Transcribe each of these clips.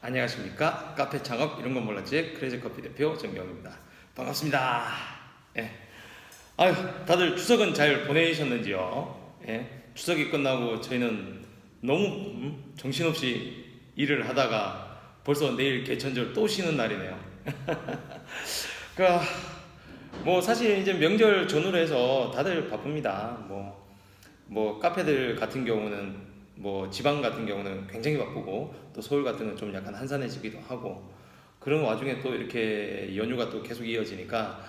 안녕하십니까. 카페 창업 이런 건 몰랐지 크레이지커피 대표 정경입니다. 반갑습니다. 예. 아유, 다들 추석은 잘 보내셨는지요? 예. 추석이 끝나고 저희는 너무 정신없이 일을 하다가 벌써 내일 개천절 또 쉬는 날이네요. 그러니까 뭐 사실 이제 명절 전후로 해서 다들 바쁩니다. 뭐 카페들 같은 경우는 뭐 지방 같은 경우는 굉장히 바쁘고 또 서울 같은 건 좀 약간 한산해지기도 하고 그런 와중에 또 이렇게 연휴가 또 계속 이어지니까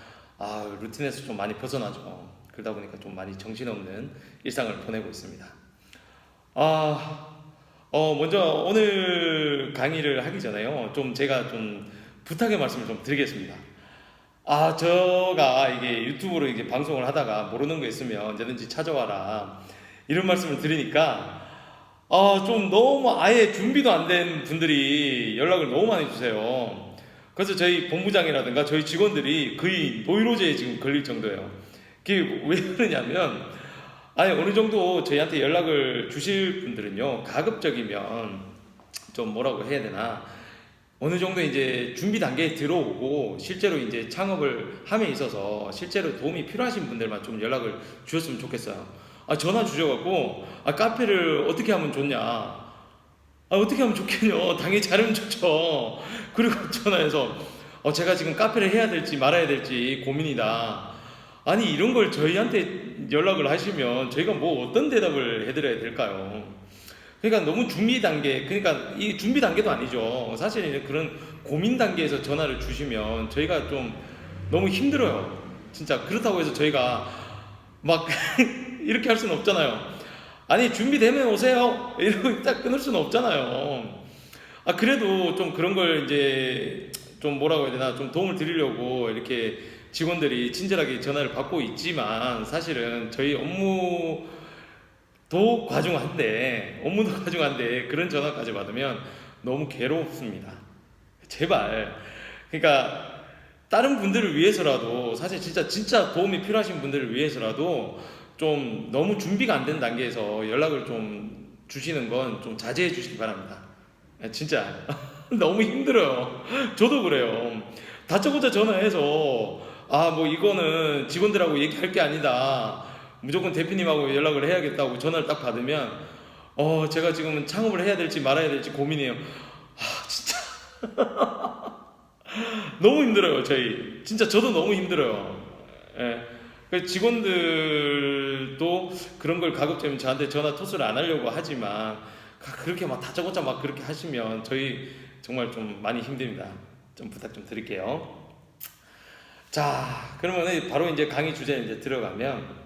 루틴에서 좀 많이 벗어나죠. 그러다 보니까 좀 많이 정신없는 일상을 보내고 있습니다. 먼저 오늘 강의를 하기 전에요. 좀 제가 좀 부탁의 말씀을 좀 드리겠습니다. 제가 이게 유튜브로 이제 방송을 하다가 모르는 거 있으면 언제든지 찾아와라. 이런 말씀을 드리니까, 좀 너무 아예 준비도 안 된 분들이 연락을 너무 많이 주세요. 그래서 저희 본부장이라든가 저희 직원들이 거의 노이로제에 지금 걸릴 정도예요. 그게 왜 그러냐면, 어느 정도 저희한테 연락을 주실 분들은요, 가급적이면 좀 뭐라고 해야 되나, 어느 정도 이제 준비 단계에 들어오고 실제로 이제 창업을 함에 있어서 실제로 도움이 필요하신 분들만 좀 연락을 주셨으면 좋겠어요. 전화 주셔갖고 카페를 어떻게 하면 좋냐, 어떻게 하면 좋겠냐, 당연히 잘하면 좋죠. 그리고 전화해서 제가 지금 카페를 해야 될지 말아야 될지 고민이다. 아니 이런 걸 저희한테 연락을 하시면 저희가 뭐 어떤 대답을 해드려야 될까요? 그러니까 너무 준비 단계, 그러니까 이 준비 단계도 아니죠. 사실 그런 고민 단계에서 전화를 주시면 저희가 좀 너무 힘들어요. 진짜 그렇다고 해서 저희가 막 이렇게 할 수는 없잖아요. 아니 준비되면 오세요. 이러고 딱 끊을 수는 없잖아요. 그래도 좀 그런 걸 이제 좀 뭐라고 해야 되나 좀 도움을 드리려고 이렇게 직원들이 친절하게 전화를 받고 있지만 사실은 저희 업무도 과중한데 그런 전화까지 받으면 너무 괴롭습니다. 제발. 그러니까 다른 분들을 위해서라도 사실 진짜 도움이 필요하신 분들을 위해서라도 좀 너무 준비가 안 된 단계에서 연락을 좀 주시는 건 좀 자제해 주시기 바랍니다. 진짜 너무 힘들어요. 저도 그래요. 다짜고짜 전화해서 뭐 이거는 직원들하고 얘기할 게 아니다. 무조건 대표님하고 연락을 해야겠다고 전화를 딱 받으면 제가 지금 창업을 해야 될지 말아야 될지 고민이에요. 진짜 너무 힘들어요. 진짜 저도 너무 힘들어요. 예. 직원들도 그런 걸 가급적이면 저한테 전화 토스를 안 하려고 하지만 그렇게 막 다짜고짜 막 그렇게 하시면 저희 정말 좀 많이 힘듭니다. 좀 부탁 좀 드릴게요. 자, 그러면 바로 이제 강의 주제에 이제 들어가면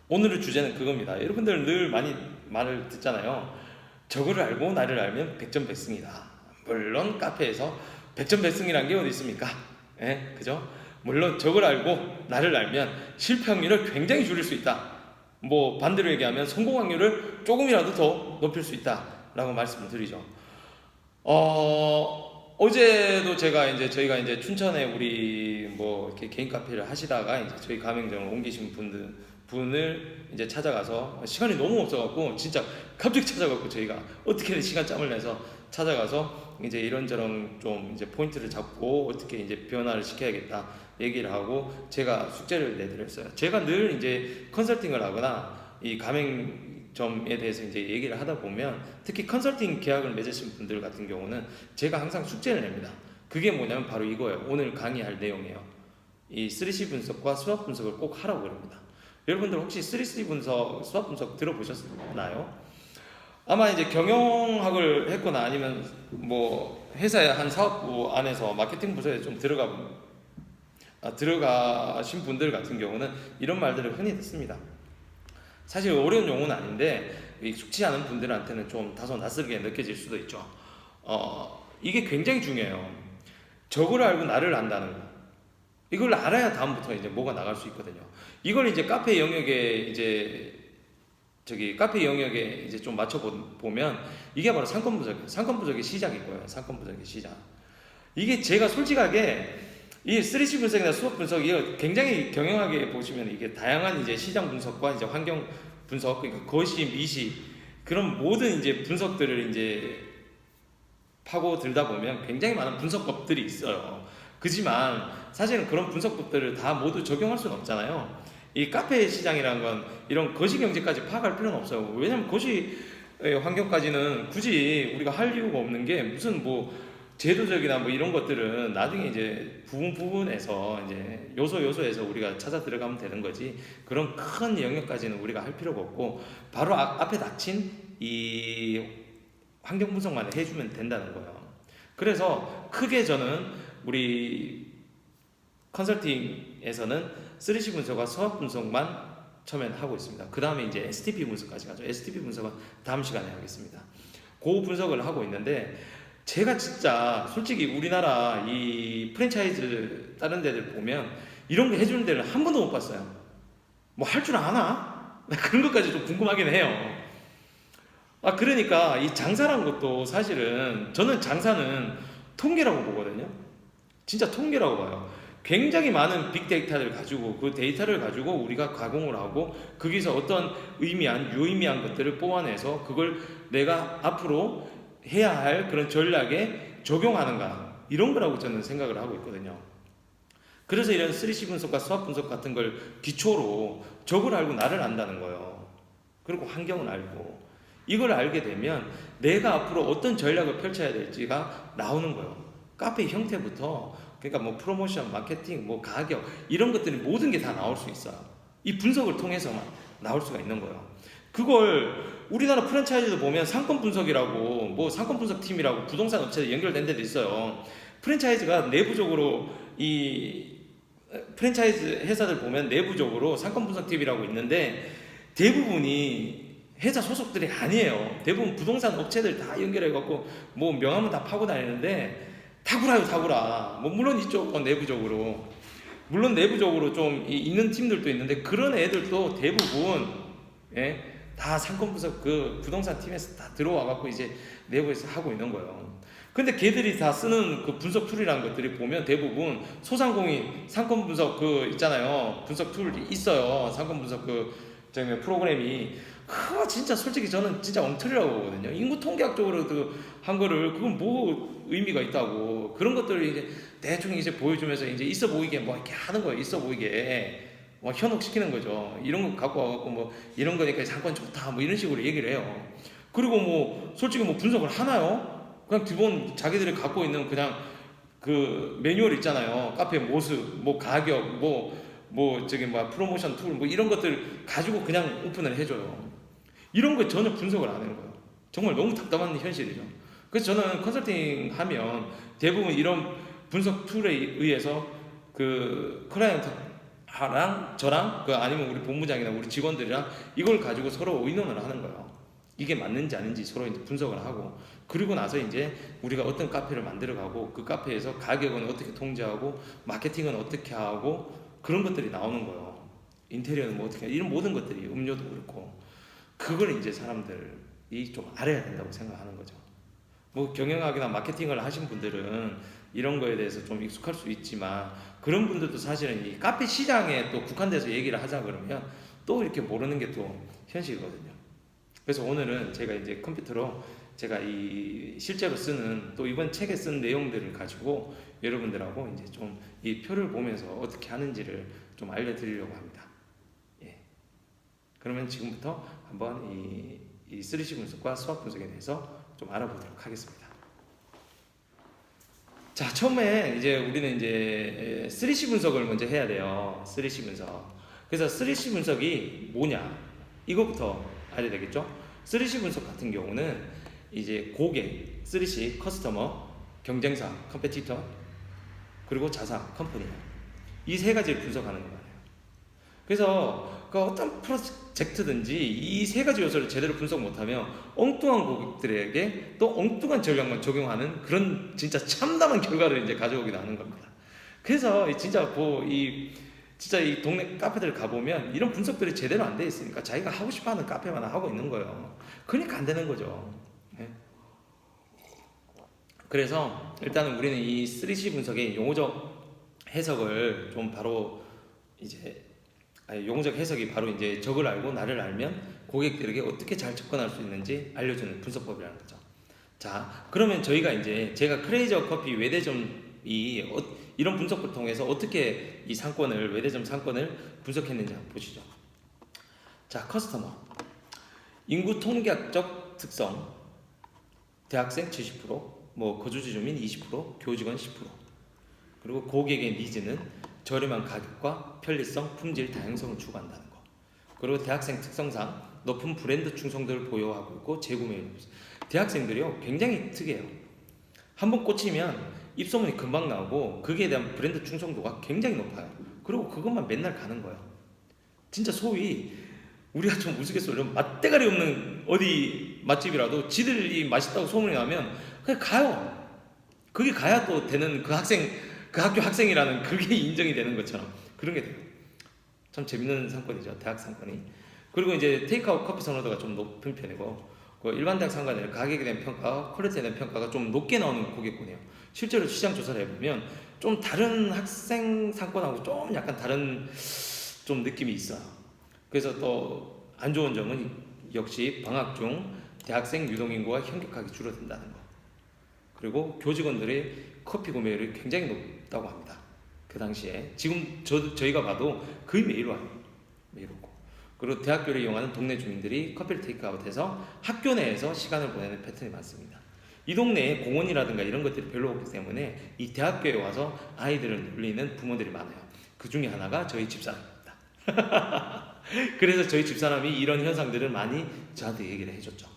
오늘의 주제는 그겁니다. 여러분들 늘 많이 말을 듣잖아요. 저거를 알고 나를 알면 백전백승이다. 물론 카페에서 백전백승이란 게 어디 있습니까? 그죠? 물론 저걸 알고 나를 알면 실패 확률을 굉장히 줄일 수 있다. 뭐 반대로 얘기하면 성공 확률을 조금이라도 더 높일 수 있다라고 말씀을 드리죠. 어제도 저희가 이제 춘천에 우리 뭐 이렇게 개인 카페를 하시다가 이제 저희 가맹점을 옮기신 분을 이제 찾아가서 시간이 너무 없어갖고 진짜 갑자기 찾아갖고 저희가 어떻게든 시간짬을 내서 찾아가서 이제 이런저런 좀 이제 포인트를 잡고 어떻게 이제 변화를 시켜야겠다 얘기를 하고 제가 숙제를 내드렸어요. 제가 늘 이제 컨설팅을 하거나 이 가맹점에 대해서 이제 얘기를 하다 보면 특히 컨설팅 계약을 맺으신 분들 같은 경우는 제가 항상 숙제를 냅니다. 그게 뭐냐면 바로 이거예요. 오늘 강의할 내용이에요. 이 3C 분석과 스왑 분석을 꼭 하라고 그럽니다. 여러분들 혹시 3C 분석, 스왑 분석 들어보셨나요? 아마 이제 경영학을 했거나 아니면 뭐 회사의 한 사업부 안에서 마케팅 부서에 좀 들어가신 분들 같은 경우는 이런 말들을 흔히 듣습니다. 사실 어려운 용어는 아닌데 익숙치 않은 분들한테는 좀 다소 낯설게 느껴질 수도 있죠. 이게 굉장히 중요해요. 저걸 알고 나를 안다는 거. 이걸 알아야 다음부터 이제 뭐가 나갈 수 있거든요. 이걸 이제 카페 영역에 이제 좀 맞춰보면 이게 바로 상권 부족의 시작일 거예요. 상권 부족의 시작. 이게 제가 솔직하게 이 3C 분석이나 수업 분석 이거 굉장히 경영하게 보시면 이게 다양한 이제 시장 분석과 이제 환경 분석, 그러니까 거시, 미시 그런 모든 이제 분석들을 이제 파고들다 보면 굉장히 많은 분석법들이 있어요. 그지만 사실은 그런 분석법들을 다 모두 적용할 수는 없잖아요. 이 카페 시장이라는 건 이런 거시 경제까지 파악할 필요는 없어요. 왜냐면 거시 환경까지는 굳이 우리가 할 이유가 없는 게 무슨 뭐 제도적이나 뭐 이런 것들은 나중에 이제 부분에서 이제 요소에서 우리가 찾아 들어가면 되는 거지, 그런 큰 영역까지는 우리가 할 필요가 없고 바로 앞에 닥친 이 환경 분석만 해주면 된다는 거예요. 그래서 크게 저는 우리 컨설팅에서는 3C 분석과 수학 분석만 처음엔 하고 있습니다. 그 다음에 이제 STP 분석까지 가죠. STP 분석은 다음 시간에 하겠습니다. 그 분석을 하고 있는데, 제가 진짜 솔직히 우리나라 이 프랜차이즈 다른 데들 보면 이런 거 해주는 데를 한 번도 못 봤어요. 뭐 할 줄 아나? 그런 것까지 좀 궁금하긴 해요. 그러니까 이 장사란 것도 사실은 저는 장사는 통계라고 보거든요. 진짜 통계라고 봐요. 굉장히 많은 빅데이터를 가지고 그 데이터를 가지고 우리가 가공을 하고 거기서 어떤 유의미한 것들을 뽑아내서 그걸 내가 앞으로 해야 할 그런 전략에 적용하는가, 이런 거라고 저는 생각을 하고 있거든요. 그래서 이런 3C 분석과 수학 분석 같은 걸 기초로 적을 알고 나를 안다는 거예요. 그리고 환경을 알고 이걸 알게 되면 내가 앞으로 어떤 전략을 펼쳐야 될지가 나오는 거예요. 카페 형태부터, 그러니까 뭐 프로모션, 마케팅, 뭐 가격, 이런 것들이 모든 게 다 나올 수 있어요. 이 분석을 통해서만 나올 수가 있는 거예요. 그걸 우리나라 프랜차이즈도 보면 상권 분석이라고, 뭐 상권 분석 팀이라고 부동산 업체에 연결된 데도 있어요. 프랜차이즈가 내부적으로 이 프랜차이즈 회사들 보면 내부적으로 상권 분석 팀이라고 있는데 대부분이 회사 소속들이 아니에요. 대부분 부동산 업체들 다 연결해갖고 뭐 명함은 다 파고 다니는데 타구라. 뭐 물론 있죠, 내부적으로. 물론 내부적으로 좀 있는 팀들도 있는데 그런 애들도 대부분 다 상권 분석 그 부동산 팀에서 다 들어와갖고 이제 내부에서 하고 있는 거예요. 근데 걔들이 다 쓰는 그 분석 툴이라는 것들이 보면 대부분 소상공인 상권 분석 그 있잖아요. 분석 툴이 있어요. 상권 분석 그 프로그램이. 그거 진짜 솔직히 저는 진짜 엉터리라고 보거든요. 인구 통계학적으로 한 거를, 그건 뭐 의미가 있다고. 그런 것들을 이제 대충 이제 보여주면서 이제 있어 보이게 뭐 이렇게 하는 거예요. 있어 보이게. 뭐 현혹시키는 거죠. 이런 거 갖고 와갖고 뭐 이런 거니까 상권 좋다 뭐 이런 식으로 얘기를 해요. 그리고 뭐 솔직히 뭐 분석을 하나요? 그냥 기본 자기들이 갖고 있는 그냥 그 매뉴얼 있잖아요. 카페 모습, 뭐 가격, 프로모션 툴 뭐 이런 것들 가지고 그냥 오픈을 해줘요. 이런 거 전혀 분석을 안 하는 거예요. 정말 너무 답답한 현실이죠. 그래서 저는 컨설팅 하면 대부분 이런 분석 툴에 의해서 그 클라이언트랑 저랑 아니면 우리 본부장이나 우리 직원들이랑 이걸 가지고 서로 의논을 하는 거예요. 이게 맞는지 아닌지 서로 이제 분석을 하고, 그리고 나서 이제 우리가 어떤 카페를 만들어가고 그 카페에서 가격은 어떻게 통제하고 마케팅은 어떻게 하고 그런 것들이 나오는 거예요. 인테리어는 뭐 어떻게, 이런 모든 것들이, 음료도 그렇고, 그걸 이제 사람들이 좀 알아야 된다고 생각하는 거죠. 뭐 경영학이나 마케팅을 하신 분들은 이런 거에 대해서 좀 익숙할 수 있지만 그런 분들도 사실은 이 카페 시장에 또 국한돼서 얘기를 하자 그러면 또 이렇게 모르는 게 또 현실이거든요. 그래서 오늘은 제가 이제 컴퓨터로 제가 이 실제로 쓰는 또 이번 책에 쓴 내용들을 가지고 여러분들하고 이제 좀 이 표를 보면서 어떻게 하는지를 좀 알려드리려고 합니다. 예. 그러면 지금부터 한번 이 3C 분석과 수학 분석에 대해서 좀 알아보도록 하겠습니다. 자, 처음에 이제 우리는 이제 3C 분석을 먼저 해야 돼요. 3C 분석. 그래서 3C 분석이 뭐냐? 이것부터 알아야 되겠죠? 3C 분석 같은 경우는 이제 고객, 3C, 커스터머, 경쟁사, 컴페티터, 그리고 자사, 컴퍼니. 이 세 가지를 분석하는 거예요. 그래서 그 어떤 프로젝트든지 이 세 가지 요소를 제대로 분석 못하면 엉뚱한 고객들에게 또 엉뚱한 전략만 적용하는 그런 진짜 참담한 결과를 이제 가져오기도 하는 겁니다. 그래서 진짜 진짜 이 동네 카페들 가보면 이런 분석들이 제대로 안 돼 있으니까 자기가 하고 싶어하는 카페만 하고 있는 거예요. 그러니까 안 되는 거죠. 네. 그래서 일단은 우리는 이 3C 분석의 용어적 해석을 좀 바로 이제 용어적 해석이 바로 이제 적을 알고 나를 알면 고객들에게 어떻게 잘 접근할 수 있는지 알려주는 분석법이라는 거죠. 자, 그러면 저희가 이제 제가 크레이저 커피 외대점이 이런 분석을 통해서 어떻게 이 상권을 외대점 상권을 분석했는지 한번 보시죠. 자, 커스터머 인구 통계학적 특성 대학생 70%, 뭐 거주지 주민 20%, 교직원 10%. 그리고 고객의 니즈는 저렴한 가격과 편리성, 품질, 다양성을 추구한다는 거. 그리고 대학생 특성상 높은 브랜드 충성도를 보유하고 있고 재구매율이 높습니다. 대학생들이요 굉장히 특이해요. 한번 꽂히면 입소문이 금방 나오고 거기에 대한 브랜드 충성도가 굉장히 높아요. 그리고 그것만 맨날 가는 거예요. 진짜 소위 우리가 좀 우스갯소리로 맛대가리 없는 어디 맛집이라도 지들이 맛있다고 소문이 나면 그냥 가요. 그게 가야 또 되는 그 학교 학생이라는 그게 인정이 되는 것처럼 그런 게 돼요. 참 재밌는 상권이죠, 대학 상권이. 그리고 이제 테이크아웃 커피 선호도가 좀 높은 편이고, 그 일반 대학 상관에 가격에 대한 평가, 퀄리티에 대한 평가가 좀 높게 나오는 고객군이에요. 실제로 시장 조사를 해보면 좀 다른 학생 상권하고 좀 약간 다른 좀 느낌이 있어요. 그래서 또 안 좋은 점은 역시 방학 중 대학생 유동인구가 현격하게 줄어든다는 거. 그리고 교직원들의 커피 구매율이 굉장히 높다고 합니다. 그 당시에 지금 저희가 봐도 거의 매일 와요. 매일 오고. 그리고 대학교를 이용하는 동네 주민들이 커피를 테이크아웃해서 학교 내에서 시간을 보내는 패턴이 많습니다. 이 동네에 공원이라든가 이런 것들이 별로 없기 때문에 이 대학교에 와서 아이들을 놀리는 부모들이 많아요. 그 중에 하나가 저희 집사람입니다. 그래서 저희 집사람이 이런 현상들을 많이 저한테 얘기를 해줬죠.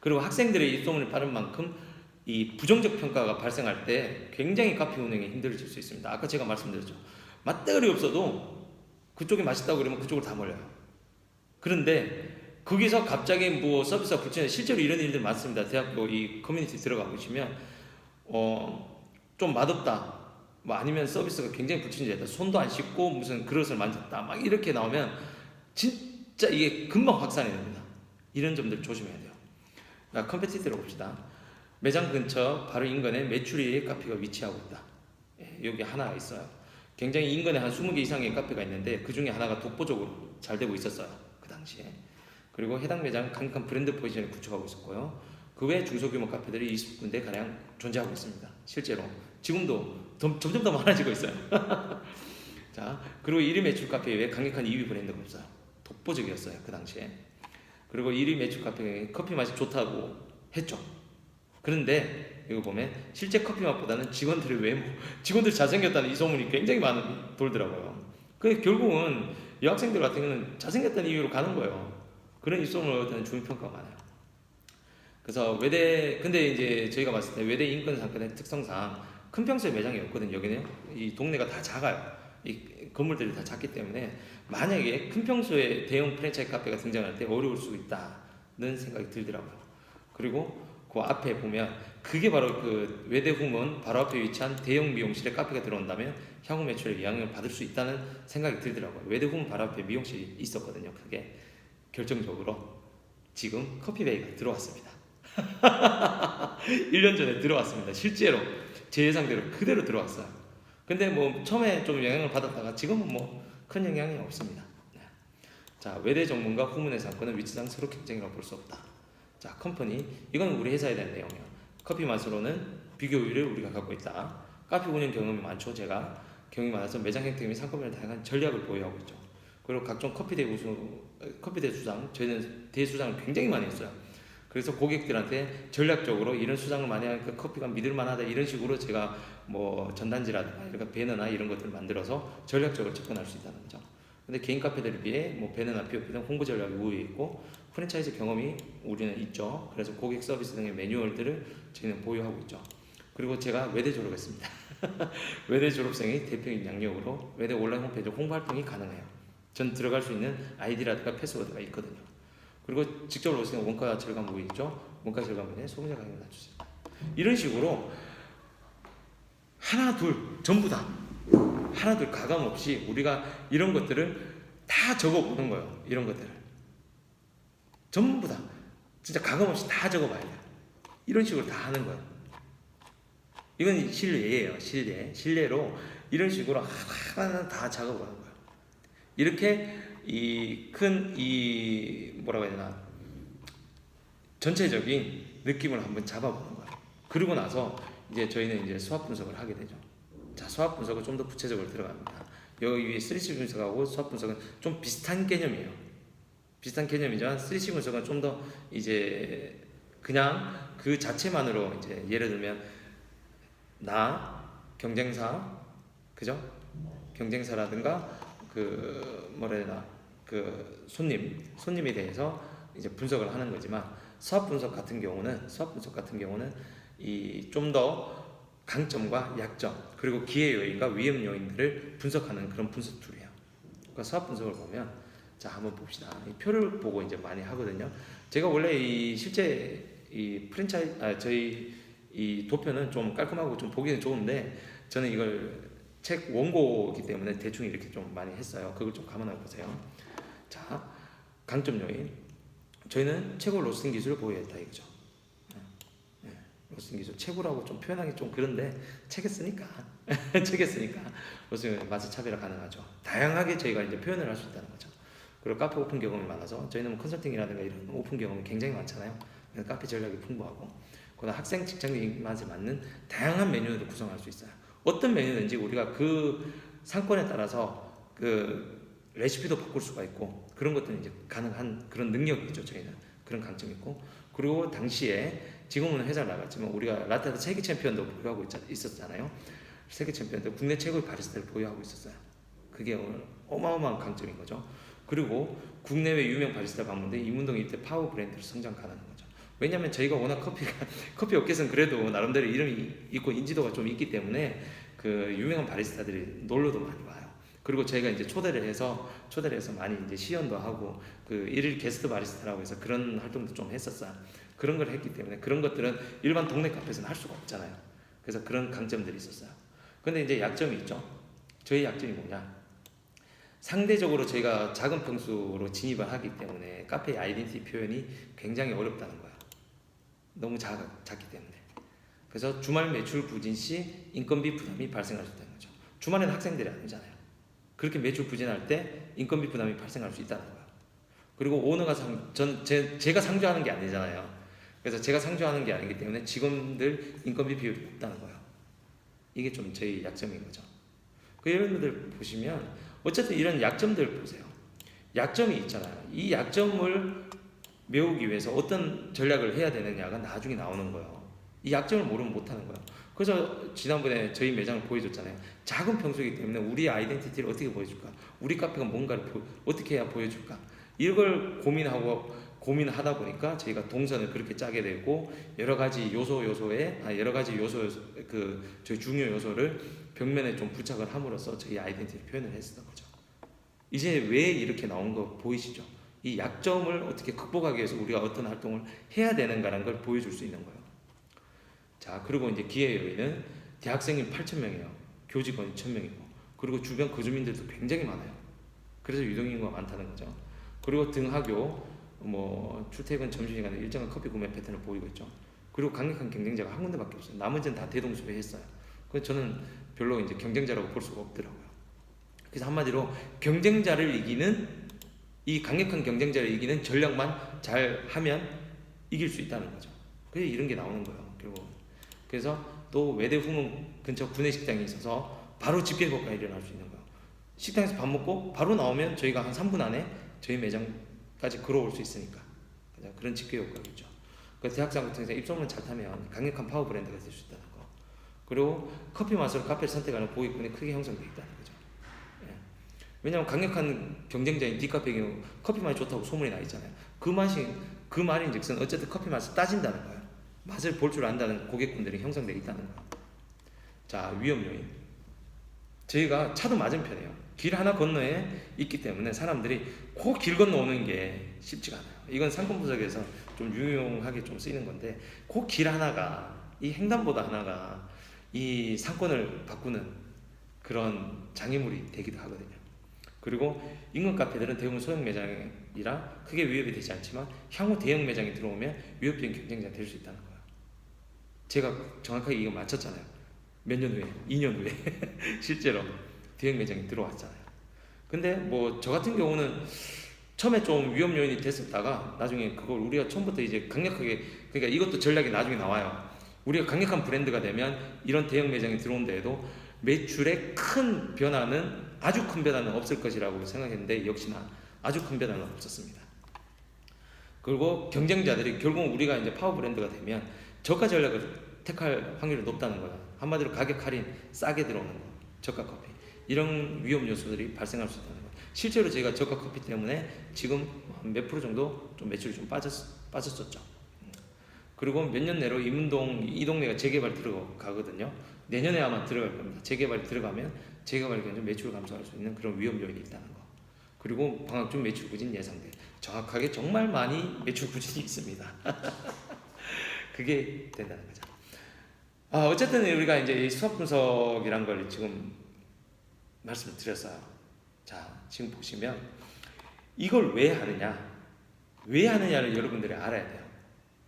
그리고 학생들의 입소문이 빠른 만큼 이 부정적 평가가 발생할 때 굉장히 카페 운영이 힘들어질 수 있습니다. 아까 제가 말씀드렸죠. 맛대가리 없어도 그쪽이 맛있다고 그러면 그쪽으로 다 몰려요. 그런데 거기서 갑자기 뭐 서비스가 불친해, 실제로 이런 일들 많습니다. 대학교 이 커뮤니티 들어가 보시면 좀 맛없다, 뭐 아니면 서비스가 굉장히 불친절했다, 손도 안 씻고 무슨 그릇을 만졌다, 막 이렇게 나오면 진짜 이게 금방 확산이 됩니다. 이런 점들 조심해야 돼요. 컴패티티로 봅시다. 매장 근처 바로 인근에 메추리의 카페가 위치하고 있다. 여기 하나 있어요. 굉장히 인근에 한 20개 이상의 카페가 있는데 그 중에 하나가 독보적으로 잘 되고 있었어요, 그 당시에. 그리고 해당 매장 강력한 브랜드 포지션을 구축하고 있었고요. 그 외 중소규모 카페들이 20군데 가량 존재하고 있습니다. 실제로 지금도 점점 더 많아지고 있어요. 자, 그리고 1위 매출 카페 외에 강력한 2위 브랜드가 없어요. 독보적이었어요, 그 당시에. 그리고 1위 매출 카페에 커피 맛이 좋다고 했죠. 그런데 이거 보면 실제 커피 맛보다는 직원들의 외모, 직원들 잘생겼다는 이 소문이 굉장히 많이 돌더라고요. 그 결국은 여학생들 같은 경우는 잘생겼다는 이유로 가는 거예요. 그런 입소문을 얻는 주민평가가 많아요. 그래서 근데 이제 저희가 봤을 때 외대 인근 상권의 특성상 큰 평수의 매장이 없거든요. 여기는 이 동네가 다 작아요. 이 건물들이 다 작기 때문에 만약에 큰 평수의 대형 프랜차이즈 카페가 등장할 때 어려울 수 있다는 생각이 들더라고요. 그리고 그 앞에 보면 그게 바로 그 외대 후문 바로 앞에 위치한 대형 미용실에 카페가 들어온다면 향후 매출에 영향을 받을 수 있다는 생각이 들더라고요. 외대 후문 바로 앞에 미용실이 있었거든요. 그게 결정적으로 지금 커피베이가 들어왔습니다. 1년 전에 들어왔습니다. 실제로 제 예상대로 그대로 들어왔어요. 근데 뭐 처음에 좀 영향을 받았다가 지금은 뭐 큰 영향이 없습니다. 네. 자, 외대 전문가 후문의 상권은 위치상 서로 경쟁이라고 볼 수 없다. 자, 컴퍼니, 이건 우리 회사에 대한 내용이에요. 커피 맛으로는 비교율을 우리가 갖고 있다. 카페 운영 경험이 많죠. 제가 경험이 많아서 매장 혜택 및 상권별 다양한 전략을 보유하고 있죠. 그리고 각종 커피대 수장, 저희는 대수장을 굉장히 많이 했어요. 그래서 고객들한테 전략적으로 이런 수장을 많이 하니까 커피가 믿을만하다, 이런 식으로 제가 뭐 전단지라든가 이런 배너나 이런 것들을 만들어서 전략적으로 접근할 수 있다는 거죠. 근데 개인 카페들에 비해 뭐 배너나 POP 등 홍보 전략이 우위에 있고 프랜차이즈 경험이 우리는 있죠. 그래서 고객 서비스 등의 매뉴얼들을 저희는 보유하고 있죠. 그리고 제가 외대 졸업했습니다. 외대 졸업생의 대표인 양력으로 외대 온라인 홈페이지 홍보 활동이 가능해요. 전 들어갈 수 있는 아이디라든가 패스워드가 있거든요. 그리고 직접 오시는 원가 절감부위 있죠. 원가 절감부위에 소비자 가격을 낮추세요. 이런 식으로 하나 둘 전부 다 하나 둘 가감 없이 우리가 이런 것들을 다 적어보는 거예요. 이런 것들을 전부 다 진짜 가감 없이 다 적어봐야 돼요. 이런 식으로 다 하는 거예요. 이건 실례예요. 실례로 이런 식으로 하나하나 다 작업하는 거예요. 이렇게 뭐라고 해야 되나, 전체적인 느낌을 한번 잡아보는 거예요. 그리고 나서 이제 저희는 이제 수합 분석을 하게 되죠. 자, 수합 분석은 좀 더 구체적으로 들어갑니다. 여기 위에 3C 분석하고 수합 분석은 좀 비슷한 개념이에요. 비슷한 개념이지만 3C 분석은 좀 더 이제 그냥 그 자체만으로 이제 예를 들면 나 경쟁사 그죠? 경쟁사라든가 그 뭐라 해야 되나 그 손님에 대해서 이제 분석을 하는 거지만 수합 분석 같은 경우는 이 좀 더 강점과 약점 그리고 기회 요인과 위험 요인들을 분석하는 그런 분석 툴이에요. 그러니까 수합 분석을 보면 자 한번 봅시다. 이 표를 보고 이제 많이 하거든요. 제가 원래 이 실제 이 저희 이 도표는 좀 깔끔하고 좀 보기는 좋은데 저는 이걸 책 원고이기 때문에 대충 이렇게 좀 많이 했어요. 그걸 좀 감안해 보세요. 자, 강점 요인. 저희는 최고 로스팅 기술을 보유했다 이거죠. 로스팅 기술 최고라고 좀 표현하기 좀 그런데 책에 쓰니까 로스팅 맛의 차별화 가능하죠. 다양하게 저희가 이제 표현을 할 수 있다는 거죠. 그리고 카페 오픈 경험이 많아서 저희는 뭐 컨설팅이라든가 이런 오픈 경험이 굉장히 많잖아요. 그래서 카페 전략이 풍부하고 그다음 학생 직장인 입맛에 맞는 다양한 메뉴를 구성할 수 있어요. 어떤 메뉴든지 우리가 그 상권에 따라서 그 레시피도 바꿀 수가 있고 그런 것들은 이제 가능한 그런 능력이죠. 저희는 그런 강점이 있고 그리고 당시에 지금은 회사를 나갔지만 우리가 라떼아트 세계 챔피언도 보유하고 있었잖아요. 세계 챔피언도 국내 최고의 바리스타를 보유하고 있었어요. 그게 어마어마한 강점인 거죠. 그리고 국내외 유명 바리스타 방문대 이문동 이때 파워 브랜드로 성장 가능한 거죠. 왜냐하면 저희가 워낙 커피 업계에서는 그래도 나름대로 이름이 있고 인지도가 좀 있기 때문에 그 유명한 바리스타들이 놀러도 많이 와요. 그리고 저희가 이제 초대를 해서 많이 이제 시연도 하고 그 일일 게스트 바리스타라고 해서 그런 활동도 좀 했었어요. 그런 걸 했기 때문에 그런 것들은 일반 동네 카페에서는 할 수가 없잖아요. 그래서 그런 강점들이 있었어요. 근데 이제 약점이 있죠. 저희 약점이 뭐냐? 상대적으로 저희가 작은 평수로 진입을 하기 때문에 카페의 아이덴티티 표현이 굉장히 어렵다는 거예요. 너무 작기 때문에. 그래서 주말 매출 부진 시 인건비 부담이 발생할 수 있다는 거죠. 주말에는 학생들이 아니잖아요. 그렇게 매출 부진할 때 인건비 부담이 발생할 수 있다는 거예요. 그리고 오너가 제가 상주하는 게 아니잖아요. 그래서 제가 상주하는 게 아니기 때문에 직원들 인건비 비율이 높다는 거예요. 이게 좀 저희 약점인 거죠. 그 여러분들 보시면 어쨌든 이런 약점들 보세요. 약점이 있잖아요. 이 약점을 메우기 위해서 어떤 전략을 해야 되느냐가 나중에 나오는 거예요. 이 약점을 모르면 못하는 거예요. 그래서 지난번에 저희 매장을 보여줬잖아요. 작은 평수이기 때문에 우리의 아이덴티티를 어떻게 보여줄까? 우리 카페가 뭔가를 어떻게 해야 보여줄까? 이걸 고민하다 보니까 저희가 동선을 그렇게 짜게 되고 여러 가지 저희 중요 요소를 벽면에 좀 부착을 함으로써 저희 아이덴티티를 표현을 했었던 거죠. 이제 왜 이렇게 나온 거 보이시죠? 이 약점을 어떻게 극복하기 위해서 우리가 어떤 활동을 해야 되는가라는 걸 보여줄 수 있는 거예요. 자, 그리고 이제 기회 요인은 대학생이 8,000명이에요. 교직원이 1,000명이고, 그리고 주변 거주민들도 굉장히 많아요. 그래서 유동인구가 많다는 거죠. 그리고 등하교, 출퇴근 점심시간에 일정한 커피 구매 패턴을 보이고 있죠. 그리고 강력한 경쟁자가 한 군데밖에 없어요. 나머지는 다 대동소이했어요. 그래서 저는 별로 이제 경쟁자라고 볼 수가 없더라고요. 그래서 한마디로 이 강력한 경쟁자를 이기는 전략만 잘 하면 이길 수 있다는 거죠. 그래서 이런 게 나오는 거예요. 그래서 또 외대 후문 근처 구내식당이 있어서 바로 집계 효과가 일어날 수 있는 거예요. 식당에서 밥 먹고 바로 나오면 저희가 한 3분 안에 저희 매장까지 걸어올 수 있으니까 그런 집계 효과겠죠. 그 대학생 같은 경우 입소문 잘 타면 강력한 파워 브랜드가 될 수 있다는 거. 그리고 커피 맛으로 카페를 선택하는 고객군이 크게 형성되어 있다는 거죠. 예. 왜냐하면 강력한 경쟁자인 디카페의 경우 커피 맛이 좋다고 소문이 나 있잖아요. 그 말인즉슨 어쨌든 커피 맛을 따진다는 거예요. 맛을 볼 줄 안다는 고객군들이 형성되어 있다는 거예요. 자, 위험 요인. 저희가 차도 맞은편이에요. 길 하나 건너에 있기 때문에 사람들이 그 길 건너오는 게 쉽지가 않아요. 이건 상권 분석에서 좀 유용하게 좀 쓰이는 건데 그 길 하나가 이 횡단보도 하나가 이 상권을 바꾸는 그런 장애물이 되기도 하거든요. 그리고 인근 카페들은 대부분 소형 매장이라 크게 위협이 되지 않지만 향후 대형 매장이 들어오면 위협적인 경쟁자가 될 수 있다는 거예요. 제가 정확하게 이거 맞췄잖아요. 몇 년 후에, 2년 후에 실제로 대형 매장이 들어왔잖아요. 근데 저 같은 경우는 처음에 좀 위험 요인이 됐었다가 나중에 그걸 우리가 처음부터 이제 강력하게, 그러니까 이것도 전략이 나중에 나와요. 우리가 강력한 브랜드가 되면 이런 대형 매장이 들어온 데에도 매출에 큰 변화는, 아주 큰 변화는 없을 것이라고 생각했는데 역시나 아주 큰 변화는 없었습니다. 그리고 경쟁자들이 결국 우리가 이제 파워 브랜드가 되면 저가 전략을 택할 확률이 높다는 거야. 한마디로 가격 할인, 싸게 들어오는 거, 저가 커피, 이런 위험 요소들이 발생할 수 있다는 거야. 실제로 제가 저가 커피 때문에 지금 몇 프로 정도 좀 매출이 좀 빠졌었죠. 그리고 몇 년 내로 이문동 이 동네가 재개발 들어가거든요. 내년에 아마 들어갈 겁니다. 재개발이 들어가면 재개발 경제 매출 감소할 수 있는 그런 위험 요인이 있다는 거. 그리고 방학 중 매출 부진 예상돼. 정확하게 정말 많이 매출 부진이 있습니다. 그게 된다는 거죠. 어쨌든 우리가 이제 이 수학 분석이란 걸 지금 말씀을 드렸어요. 자, 지금 보시면 이걸 왜 하느냐? 왜 하느냐를 여러분들이 알아야 돼요.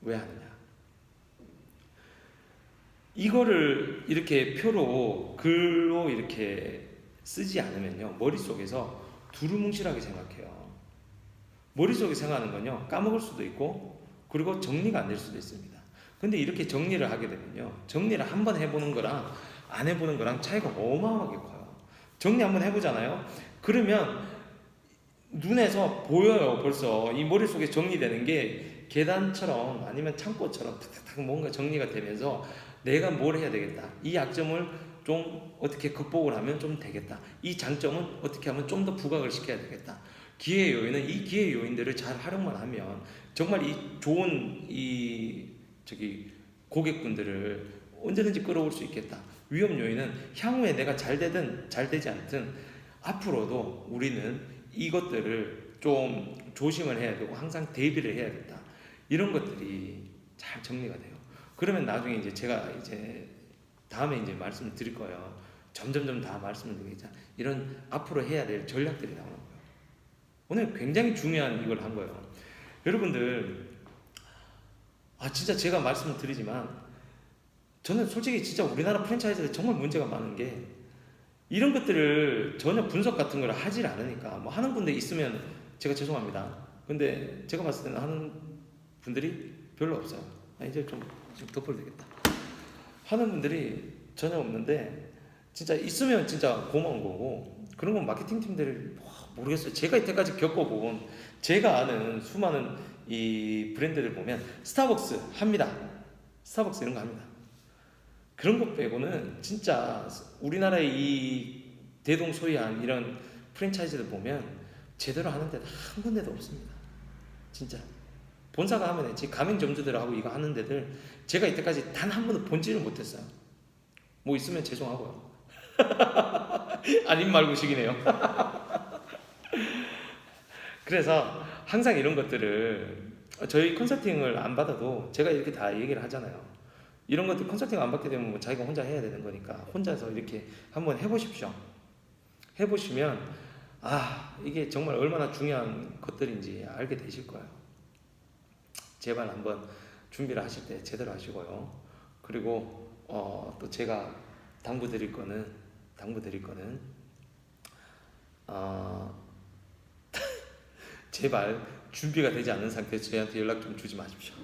왜 하느냐? 이거를 이렇게 표로, 글로 이렇게 쓰지 않으면요, 머릿속에서 두루뭉실하게 생각해요. 머릿속에 생각하는 건요, 까먹을 수도 있고, 그리고 정리가 안 될 수도 있습니다. 근데 이렇게 정리를 하게 되면요, 정리를 한번 해보는 거랑 안 해보는 거랑 차이가 어마어마하게 커요. 정리 한번 해보잖아요. 그러면 눈에서 보여요. 벌써 이 머릿속에 정리되는 게 계단처럼 아니면 창고처럼 탁탁탁 뭔가 정리가 되면서 내가 뭘 해야 되겠다, 이 약점을 좀 어떻게 극복을 하면 좀 되겠다, 이 장점은 어떻게 하면 좀 더 부각을 시켜야 되겠다. 기회 요인은 이 기회 요인들을 잘 활용만 하면 정말 이 좋은 고객분들을 언제든지 끌어올 수 있겠다. 위험 요인은 향후에 내가 잘 되든 잘 되지 않든 앞으로도 우리는 이것들을 좀 조심을 해야 되고 항상 대비를 해야겠다. 이런 것들이 잘 정리가 돼요. 그러면 나중에 이제 제가 이제 다음에 이제 말씀을 드릴 거예요. 점점점 다 말씀을 드리자. 이런 앞으로 해야 될 전략들이 나오는 거예요. 오늘 굉장히 중요한 이걸 한 거예요. 여러분들, 진짜 제가 말씀을 드리지만 저는 솔직히 진짜 우리나라 프랜차이즈에 정말 문제가 많은 게 이런 것들을 전혀 분석 같은 걸 하질 않으니까, 뭐 하는 분들 있으면 제가 죄송합니다. 근데 제가 봤을 때는 하는 분들이 별로 없어요. 이제 좀 덮어도 되겠다. 하는 분들이 전혀 없는데 진짜 있으면 진짜 고마운 거고, 그런 건 마케팅 팀들이 모르겠어요. 제가 이때까지 겪어본, 제가 아는 수많은 이 브랜드들 보면 스타벅스 합니다. 스타벅스 이런 거 합니다. 그런 것 빼고는 진짜 우리나라의 이 대동소이한 이런 프랜차이즈들 보면 제대로 하는 데는 한 군데도 없습니다. 진짜 본사가 하면 했지, 가맹점주들하고 이거 하는 데들 제가 이때까지 단 한 번도 본지를 못했어요. 뭐 있으면 죄송하고요. 아님 말고식이네요. 그래서 항상 이런 것들을, 저희 컨설팅을 안 받아도 제가 이렇게 다 얘기를 하잖아요. 이런 것들 컨설팅 안 받게 되면 뭐 자기가 혼자 해야 되는 거니까 혼자서 이렇게 한번 해보십시오. 해보시면 이게 정말 얼마나 중요한 것들인지 알게 되실 거예요. 제발 한번 준비를 하실 때 제대로 하시고요. 그리고 또 제가 당부드릴 거는 제발 준비가 되지 않은 상태에서 저희한테 연락 좀 주지 마십시오.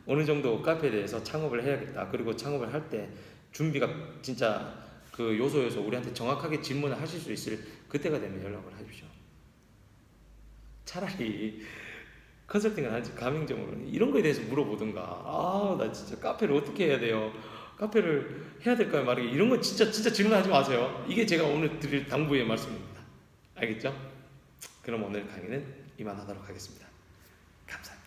어느 정도 카페에 대해서 창업을 해야겠다, 그리고 창업을 할 때 준비가 진짜 그 요소 우리한테 정확하게 질문을 하실 수 있을 그때가 되면 연락을 하십시오. 차라리 컨설팅을 하지 가맹점으로 이런 거에 대해서 물어보든가, 나 진짜 카페를 어떻게 해야 돼요, 카페를 해야 될까요, 말이에요, 이런 거 진짜 질문하지 마세요. 이게 제가 오늘 드릴 당부의 말씀입니다. 알겠죠? 그럼 오늘 강의는 이만하도록 하겠습니다. 감사합니다.